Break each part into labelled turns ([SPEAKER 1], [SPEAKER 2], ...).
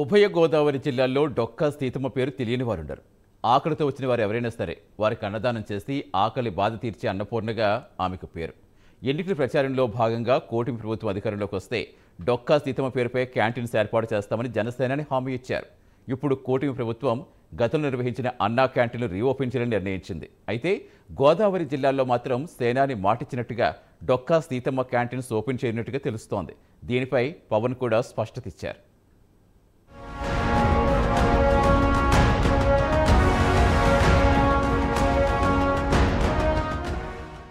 [SPEAKER 1] ఉభయ గోదావరి జిల్లాల్లో డొక్కా సీతమ్మ పేరు తెలియని వారుండరు. ఆకలితో వచ్చిన వారు ఎవరైనా సరే వారికి అన్నదానం చేసి ఆకలి బాధ తీర్చే అన్నపూర్ణగా ఆమెకు పేరు. ఎన్నికల ప్రచారంలో భాగంగా కూటమి ప్రభుత్వం అధికారంలోకి వస్తే డొక్కా సీతమ్మ పేరుపై క్యాంటీన్స్ ఏర్పాటు చేస్తామని జనసేనాని హామీ ఇచ్చారు. ఇప్పుడు కూటమి ప్రభుత్వం గతంలో నిర్వహించిన అన్నా క్యాంటీన్లు రీఓపెన్ చేయాలని నిర్ణయించింది. అయితే గోదావరి జిల్లాల్లో మాత్రం సేనాని మాటిచ్చినట్టుగా డొక్కా సీతమ్మ క్యాంటీన్స్ ఓపెన్ చేయనట్టుగా తెలుస్తోంది. దీనిపై పవన్ కూడా స్పష్టత ఇచ్చారు.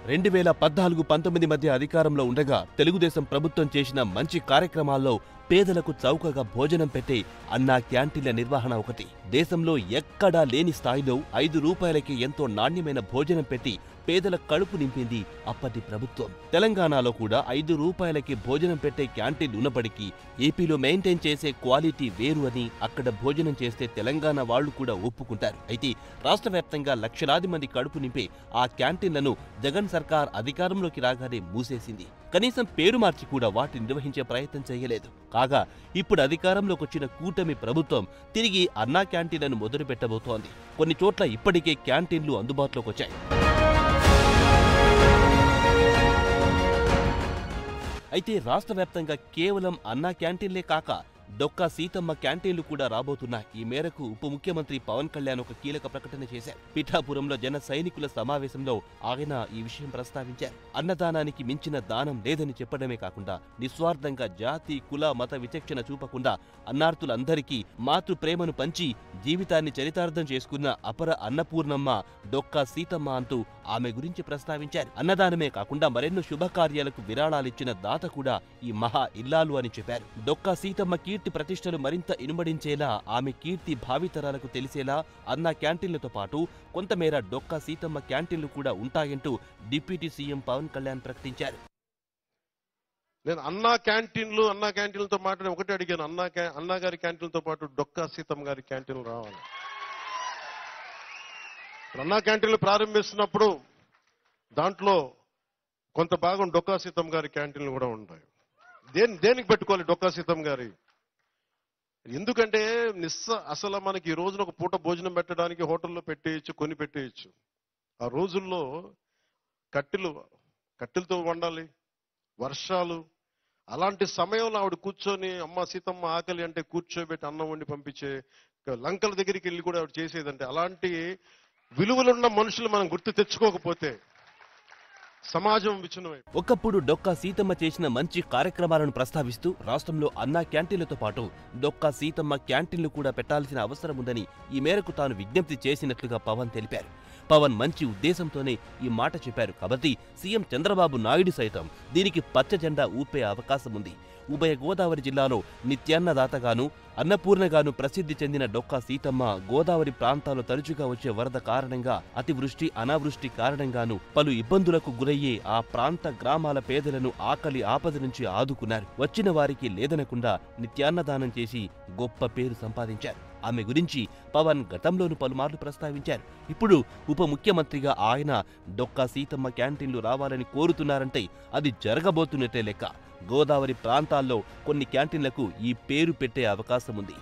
[SPEAKER 2] 2014-19 మధ్య అధికారంలో ఉండగా తెలుగుదేశం ప్రభుత్వం చేసిన మంచి కార్యక్రమాల్లో పేదలకు చౌకగా భోజనం పెట్టే అన్నా క్యాంటీన్ల నిర్వహణ ఒకటి. దేశంలో ఎక్కడా లేని స్థాయిలో 5 రూపాయలకి ఎంతో నాణ్యమైన భోజనం పెట్టి పేదల కడుపు నింపింది అప్పటి ప్రభుత్వం. తెలంగాణలో కూడా 5 రూపాయలకి భోజనం పెట్టే క్యాంటీన్ ఉన్నప్పటికీ ఏపీలో మెయింటైన్ చేసే క్వాలిటీ వేరు అని అక్కడ భోజనం చేస్తే తెలంగాణ వాళ్లు కూడా ఒప్పుకుంటారు. అయితే రాష్ట్ర వ్యాప్తంగా లక్షలాది మంది కడుపు నింపే ఆ క్యాంటీన్లను జగన్ సర్కార్ అధికారంలోకి రాగానే మూసేసింది. కనీసం పేరు మార్చి కూడా వాటిని నిర్వహించే ప్రయత్నం చేయలేదు. కాగా ఇప్పుడు అధికారంలోకి వచ్చిన కూటమి ప్రభుత్వం తిరిగి అన్నా క్యాంటీన్లను మొదలు పెట్టబోతోంది. కొన్ని చోట్ల ఇప్పటికే క్యాంటీన్లు అందుబాటులోకి వచ్చాయి. అయితే రాష్ట్ర వ్యాప్తంగా కేవలం అన్నా క్యాంటీన్లే కాక డొక్కా సీతమ్మ క్యాంటీన్లు కూడా రాబోతున్నాయి. ఈ మేరకు ఉప ముఖ్యమంత్రి పవన్ కళ్యాణ్ ఒక కీలక ప్రకటన చేశారు. పిఠాపురంలో జన సైనికుల సమావేశంలో ఆయన ఈ విషయం ప్రస్తావించారు. అన్నదానానికి మించిన దానం లేదని చెప్పడమే కాకుండా నిస్వార్థంగా జాతి కుల మత విచక్షణ చూపకుండా అన్నార్తులందరికీ మాతృ ప్రేమను పంచి జీవితాన్ని చరితార్థం చేసుకున్న అపర అన్నపూర్ణమ్మ డొక్కా సీతమ్మ అంటూ ఆమె గురించి ప్రస్తావించారు. అన్నదానమే కాకుండా మరెన్నో శుభకార్యాలకు విరాళాలిచ్చిన దాత కూడా ఈ మహా ఇల్లాలు అని చెప్పారు. డొక్కా సీతమ్మ కీర్తి ప్రతిష్టలు మరింత ఇనుమడించేలా, ఆమె కీర్తి భావితరాలకు తెలిసేలా అన్నా క్యాంటీన్లతో పాటు కొంతమేర డొక్కా సీతమ్మ క్యాంటీన్లు కూడా ఉంటాయంటూ డిప్యూటీ సీఎం పవన్ కళ్యాణ్ ప్రకటించారు.
[SPEAKER 3] నేను అన్నా క్యాంటీన్లతో మాట్లాడి ఒకటే అడిగాను, అన్నా గారి క్యాంటీన్లతో పాటు డొక్కా సీతమ్మ గారి క్యాంటీన్లు రావాలి. అన్నా క్యాంటీన్లు ప్రారంభిస్తున్నప్పుడు దాంట్లో కొంత భాగం డొక్కా సీతమ్మ గారి క్యాంటీన్లు కూడా ఉంటాయి. దేనికి పెట్టుకోవాలి డొక్కా సీతమ్మ గారి? ఎందుకంటే అసలు మనకి ఈ రోజున ఒక పూట భోజనం పెట్టడానికి హోటల్లో పెట్టేయచ్చు, కొని పెట్టేయచ్చు. ఆ రోజుల్లో కట్టెలతో వండాలి, వర్షాలు. అలాంటి సమయంలో ఆవిడ కూర్చొని అమ్మ సీతమ్మ ఆకలి అంటే కూర్చోబెట్టి అన్నం వండి పంపించే, లంకల దగ్గరికి వెళ్ళి కూడా ఆవిడ చేసేదంటే అలాంటి విలువలున్న మనుషులు మనం గుర్తు తెచ్చుకోకపోతే సమాజం విచ్ఛిన్నమై.
[SPEAKER 2] ఒకప్పుడు డొక్కా సీతమ్మ చేసిన మంచి కార్యక్రమాలను ప్రస్తావిస్తూ రాష్ట్రంలో అన్నా క్యాంటీన్లతో పాటు డొక్కా సీతమ్మ క్యాంటీన్లు కూడా పెట్టాల్సిన అవసరం ఉందని ఈ మేరకు తాను విజ్ఞప్తి చేసినట్లుగా పవన్ తెలిపారు. పవన్ మంచి ఉద్దేశంతోనే ఈ మాట చెప్పారు కాబట్టి సీఎం చంద్రబాబు నాయుడు సైతం దీనికి పచ్చ జెండా ఊపే అవకాశం ఉంది. ఉభయ గోదావరి జిల్లాలో నిత్యాన్నదాతగాను అన్నపూర్ణగాను ప్రసిద్ధి చెందిన డొక్కా సీతమ్మ గోదావరి ప్రాంతాల్లో తరచుగా వచ్చే వరద కారణంగా అతివృష్టి అనావృష్టి కారణంగాను పలు ఇబ్బందులకు గురయ్యే ఆ ప్రాంత గ్రామాల పేదలను ఆకలి ఆపద నుంచి ఆదుకున్నారు. వచ్చిన వారికి లేదనకుండా నిత్యాన్నదానం చేసి గొప్ప పేరు సంపాదించారు. ఆమె గురించి పవన్ గతంలోనూ పలుమార్లు ప్రస్తావించారు. ఇప్పుడు ఉప ముఖ్యమంత్రిగా ఆయన డొక్కా సీతమ్మ క్యాంటీన్లు రావాలని కోరుతున్నారంటే అది జరగబోతున్నట్టే లెక్క. గోదావరి ప్రాంతాల్లో కొన్ని క్యాంటీన్లకు ఈ పేరు పెట్టే అవకాశం ఉంది.